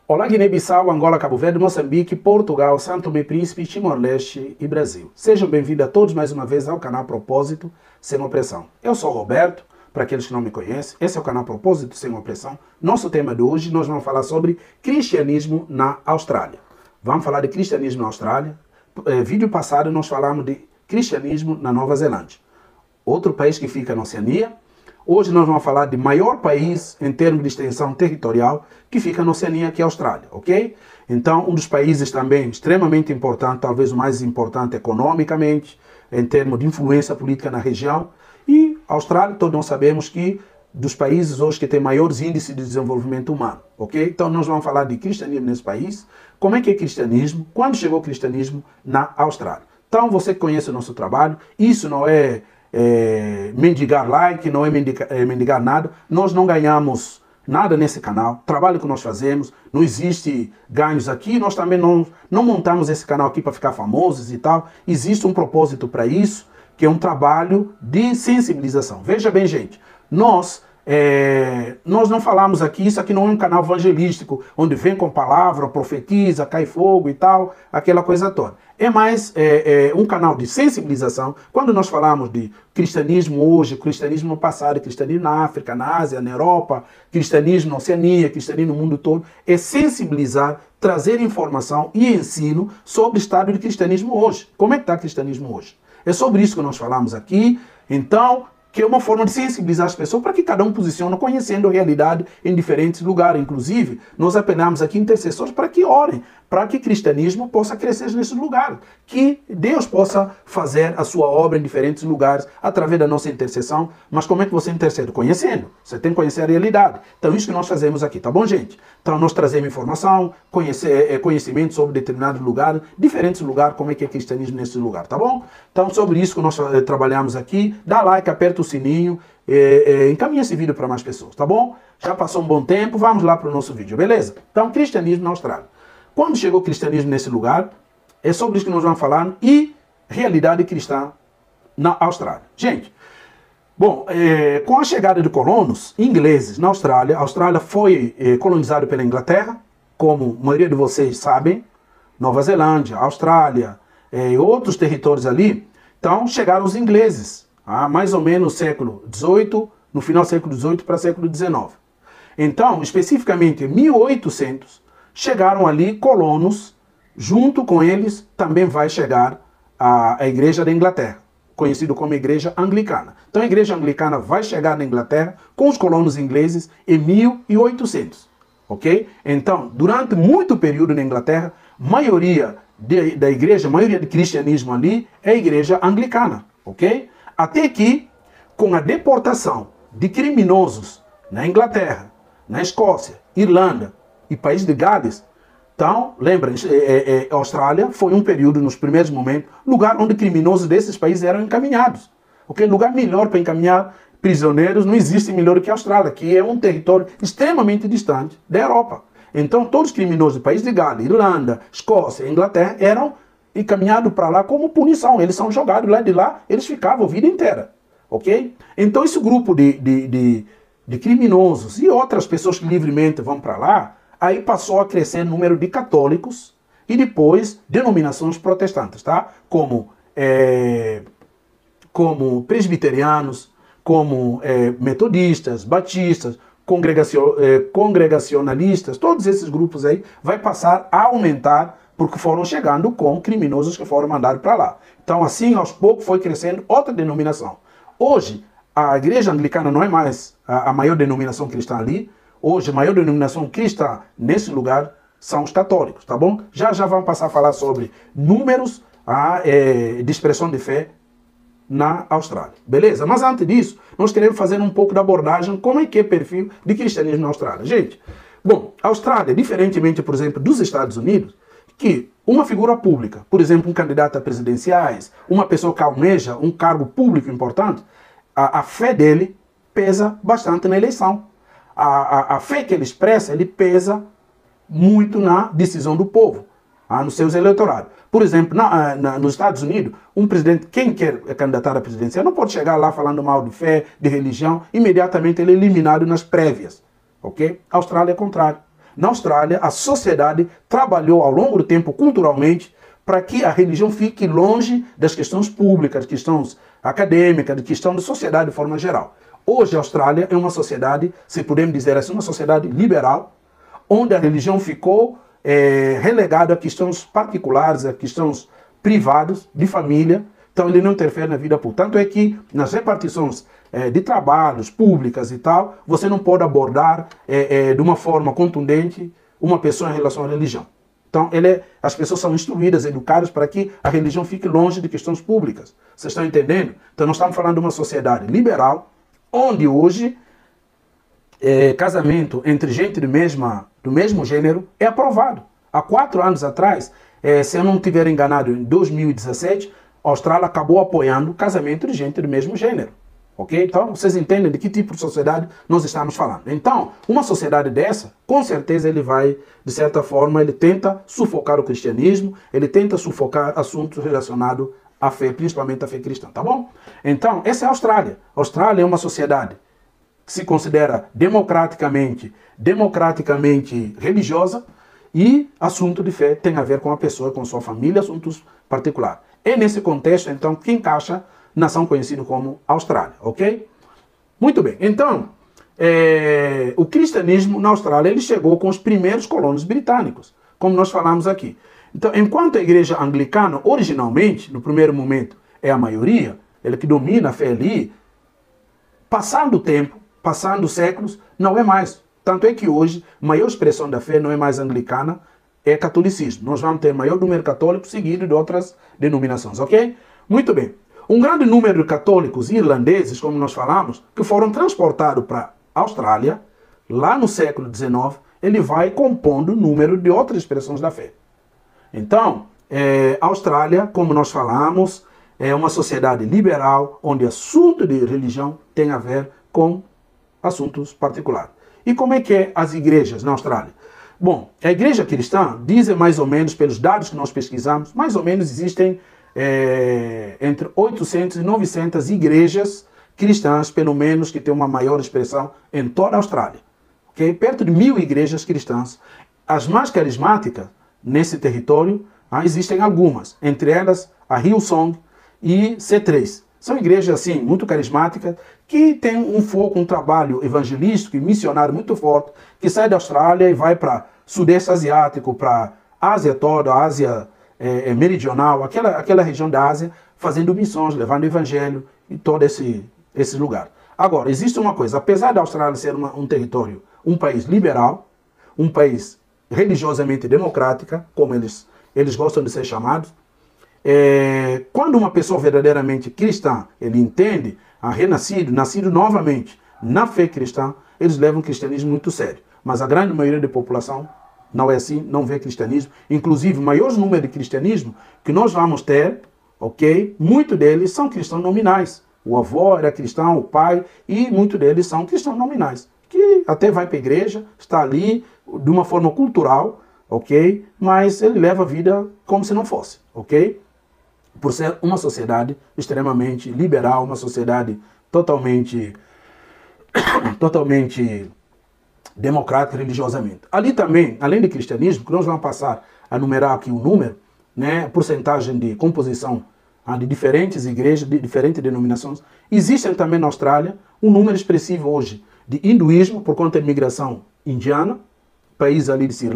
Olá, Guiné-Bissau, Angola, Cabo Verde, Moçambique, Portugal, Santo Tomé e Príncipe, Timor-Leste e Brasil. Sejam bem-vindos a todos mais uma vez ao canal Propósito Sem Opressão. Eu sou o Roberto, para aqueles que não me conhecem, esse é o canal Propósito Sem Opressão. Nosso tema de hoje, nós vamos falar sobre cristianismo na Austrália. Vamos falar de cristianismo na Austrália. Vídeo passado nós falamos de cristianismo na Nova Zelândia, outro país que fica na Oceania. Hoje nós vamos falar de maior país em termos de extensão territorial que fica na Oceania, que é a Austrália, ok? Então, um dos países também extremamente importante, talvez o mais importante economicamente, em termos de influência política na região. E a Austrália, todos nós sabemos que dos países hoje que tem maiores índices de desenvolvimento humano, ok? Então, nós vamos falar de cristianismo nesse país. Como é que é cristianismo? Quando chegou o cristianismo na Austrália? Então, você que conhece o nosso trabalho, isso não é mendigar like, não é mendigar nada. Nós não ganhamos nada nesse canal. Trabalho que nós fazemos, não existe ganhos aqui. Nós também não montamos esse canal aqui para ficar famosos e tal. Existe um propósito para isso, que é um trabalho de sensibilização. Veja bem, gente, nós não falamos aqui, isso aqui não é um canal evangelístico, onde vem com palavra, profetiza, cai fogo e tal, aquela coisa toda. É mais um canal de sensibilização. Quando nós falamos de cristianismo hoje, cristianismo no passado, cristianismo na África, na Ásia, na Europa, cristianismo na Oceania, cristianismo no mundo todo, é sensibilizar, trazer informação e ensino sobre o estado de cristianismo hoje. Como é que está o cristianismo hoje? É sobre isso que nós falamos aqui. Então, que é uma forma de sensibilizar as pessoas para que cada um posicione conhecendo a realidade em diferentes lugares. Inclusive, nós apelamos aqui intercessores para que orem, para que o cristianismo possa crescer nesses lugares, que Deus possa fazer a sua obra em diferentes lugares através da nossa intercessão. Mas como é que você intercede? Conhecendo. Você tem que conhecer a realidade. Então, isso que nós fazemos aqui, tá bom, gente? Então, nós trazemos informação, conhecimento sobre determinados lugares, diferentes lugares, como é que é cristianismo nesse lugar, tá bom? Então, sobre isso que nós trabalhamos aqui, dá like, aperta o sininho, encaminha esse vídeo para mais pessoas, tá bom? Já passou um bom tempo, vamos lá para o nosso vídeo, beleza? Então, cristianismo na Austrália. Quando chegou o cristianismo nesse lugar, é sobre isso que nós vamos falar, e realidade cristã na Austrália. Gente, bom, com a chegada de colonos ingleses na Austrália, a Austrália foi colonizada pela Inglaterra, como a maioria de vocês sabem, Nova Zelândia, Austrália e outros territórios ali. Então, chegaram os ingleses, mais ou menos no século XVIII, no final do século XVIII para o século XIX. Então, especificamente em 1800, chegaram ali colonos, junto com eles também vai chegar a Igreja da Inglaterra, conhecido como Igreja Anglicana. Então a Igreja Anglicana vai chegar na Inglaterra com os colonos ingleses em 1800, ok? Então, durante muito período na Inglaterra, maioria da igreja, maioria do cristianismo ali é a Igreja Anglicana, ok? Até que, com a deportação de criminosos na Inglaterra, na Escócia, Irlanda e País de Gales, então, lembrem, a Austrália foi um período, nos primeiros momentos, lugar onde criminosos desses países eram encaminhados. Okay? Lugar melhor para encaminhar prisioneiros não existe melhor que a Austrália, que é um território extremamente distante da Europa. Então, todos os criminosos do País de Gales, Irlanda, Escócia, Inglaterra eram encaminhados para lá como punição. Eles são jogados lá de lá, eles ficavam a vida inteira. Ok? Então, esse grupo de criminosos e outras pessoas que livremente vão para lá, aí passou a crescer o número de católicos e depois denominações protestantes, tá? Como presbiterianos, como metodistas, batistas, congregacionalistas, todos esses grupos aí vai passar a aumentar porque foram chegando com criminosos que foram mandados para lá. Então assim, aos poucos, foi crescendo outra denominação. Hoje, a Igreja Anglicana não é mais a maior denominação cristã ali. Hoje, a maior denominação cristã nesse lugar são os católicos, tá bom? Já vamos passar a falar sobre números de expressão de fé na Austrália, beleza? Mas antes disso, nós queremos fazer um pouco da abordagem como é que é o perfil de cristianismo na Austrália. Gente, bom, a Austrália, diferentemente, por exemplo, dos Estados Unidos, que uma figura pública, por exemplo, um candidato a presidenciais, uma pessoa que almeja um cargo público importante, a fé dele pesa bastante na eleição. A fé que ele expressa, ele pesa muito na decisão do povo, nos seus eleitorados. Por exemplo, nos Estados Unidos, um presidente, quem quer candidatar a presidência, não pode chegar lá falando mal de fé, de religião, imediatamente ele é eliminado nas prévias. Ok? A Austrália é o contrário. na Austrália, a sociedade trabalhou ao longo do tempo culturalmente para que a religião fique longe das questões públicas, das questões acadêmicas, da questão da sociedade de forma geral. Hoje a Austrália é uma sociedade, se podemos dizer assim, uma sociedade liberal, onde a religião ficou relegada a questões particulares, a questões privadas, de família. Então ele não interfere na vida pública. Tanto é que nas repartições de trabalhos públicas e tal, você não pode abordar de uma forma contundente uma pessoa em relação à religião. Então as pessoas são instruídas, educadas para que a religião fique longe de questões públicas. Vocês estão entendendo? Então nós estamos falando de uma sociedade liberal, onde hoje casamento entre gente do mesmo gênero é aprovado. Há 4 anos atrás, se eu não estiver enganado, em 2017, a Austrália acabou apoiando o casamento de gente do mesmo gênero. Ok? Então, vocês entendem de que tipo de sociedade nós estamos falando. Então, uma sociedade dessa, com certeza ele vai, de certa forma, ele tenta sufocar o cristianismo, ele tenta sufocar assuntos relacionados à fé, principalmente à fé cristã, tá bom? Então, essa é a Austrália. A Austrália é uma sociedade que se considera democraticamente religiosa, e assunto de fé tem a ver com a pessoa, com sua família, assuntos particulares. É nesse contexto, então, que encaixa nação conhecida como Austrália, ok? Muito bem, então, o cristianismo na Austrália, ele chegou com os primeiros colonos britânicos, como nós falamos aqui. Então, enquanto a igreja anglicana, originalmente, no primeiro momento, é a maioria, ela que domina a fé ali, passando o tempo, passando os séculos, não é mais. Tanto é que hoje, a maior expressão da fé não é mais anglicana, é catolicismo. Nós vamos ter maior número católico seguido de outras denominações, ok? Muito bem. Um grande número de católicos irlandeses, como nós falamos, que foram transportados para a Austrália, lá no século XIX, ele vai compondo o número de outras expressões da fé. Então, a Austrália, como nós falamos, é uma sociedade liberal, onde assunto de religião tem a ver com assuntos particulares. E como é que é as igrejas na Austrália? Bom, a igreja cristã, dizem mais ou menos, pelos dados que nós pesquisamos, mais ou menos existem entre 800 e 900 igrejas cristãs, pelo menos, que têm uma maior expressão em toda a Austrália. Okay? Perto de 1000 igrejas cristãs. As mais carismáticas nesse território, existem algumas, entre elas a Hillsong e C3. São igrejas, assim, muito carismáticas, que têm um foco, um trabalho evangelístico e missionário muito forte, que sai da Austrália e vai para Sudeste Asiático, para Ásia toda, a Ásia meridional, aquela região da Ásia, fazendo missões, levando o evangelho e todo esse lugar. Agora, existe uma coisa, apesar da Austrália ser um território, um país liberal, um país religiosamente democrática, como eles gostam de ser chamados, quando uma pessoa verdadeiramente cristã, ele entende, nascido novamente na fé cristã, eles levam o cristianismo muito sério. Mas a grande maioria da população não é assim, não vê cristianismo. Inclusive, o maior número de cristianismo que nós vamos ter, ok? Muitos deles são cristãos nominais. O avô era cristão, o pai, e muitos deles são cristãos nominais. Que até vai para a igreja, está ali de uma forma cultural, ok? Mas ele leva a vida como se não fosse, ok? Por ser uma sociedade extremamente liberal, uma sociedade totalmente democrática religiosamente. Ali também, além do cristianismo, que nós vamos passar a numerar aqui o número, né, porcentagem de composição de diferentes igrejas, de diferentes denominações, existem também na Austrália um número expressivo hoje de hinduísmo, por conta da imigração indiana, países ali de Sri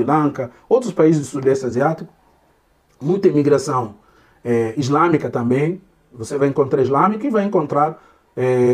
Lanka, outros países do Sudeste Asiático, muita imigração islâmica também, você vai encontrar islâmica e vai encontrar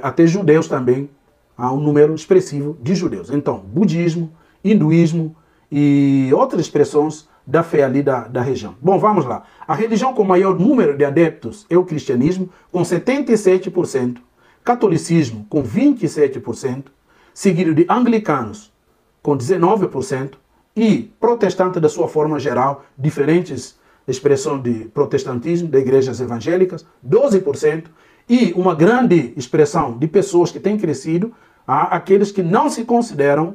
até judeus também, há um número expressivo de judeus. Então, budismo, hinduísmo e outras expressões da fé ali da região. Bom, vamos lá. A religião com maior número de adeptos é o cristianismo, com 77%, catolicismo com 27%, seguido de anglicanos com 19% e protestantes da sua forma geral, diferentes expressões de protestantismo, de igrejas evangélicas, 12%, e uma grande expressão de pessoas que têm crescido, aqueles que não se consideram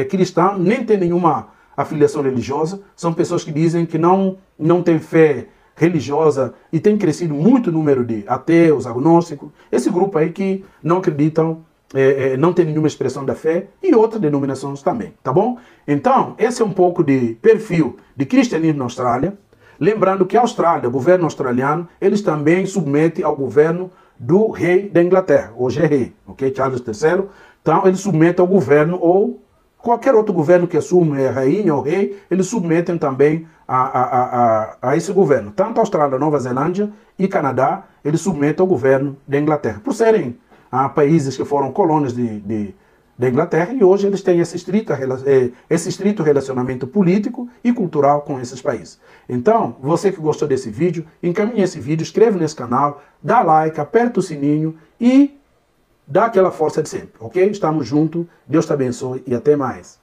cristãos, nem têm nenhuma afiliação religiosa, são pessoas que dizem que não têm fé religiosa e tem crescido muito o número de ateus, agnósticos, esse grupo aí que não acreditam não tem nenhuma expressão da fé, e outras denominações também, tá bom? Então, esse é um pouco de perfil de cristianismo na Austrália. Lembrando que a Austrália, o governo australiano, eles também submetem ao governo do rei da Inglaterra, hoje é rei, ok? Charles III. Então, eles submetem ao governo, ou qualquer outro governo que assume a rainha ou rei, eles submetem também a esse governo. Tanto a Austrália, Nova Zelândia e Canadá, eles submetem ao governo da Inglaterra, por serem países que foram colônias da Inglaterra, e hoje eles têm esse estrito relacionamento político e cultural com esses países. Então, você que gostou desse vídeo, encaminhe esse vídeo, inscreva nesse canal, dá like, aperta o sininho e dá aquela força de sempre, ok? Estamos juntos, Deus te abençoe e até mais.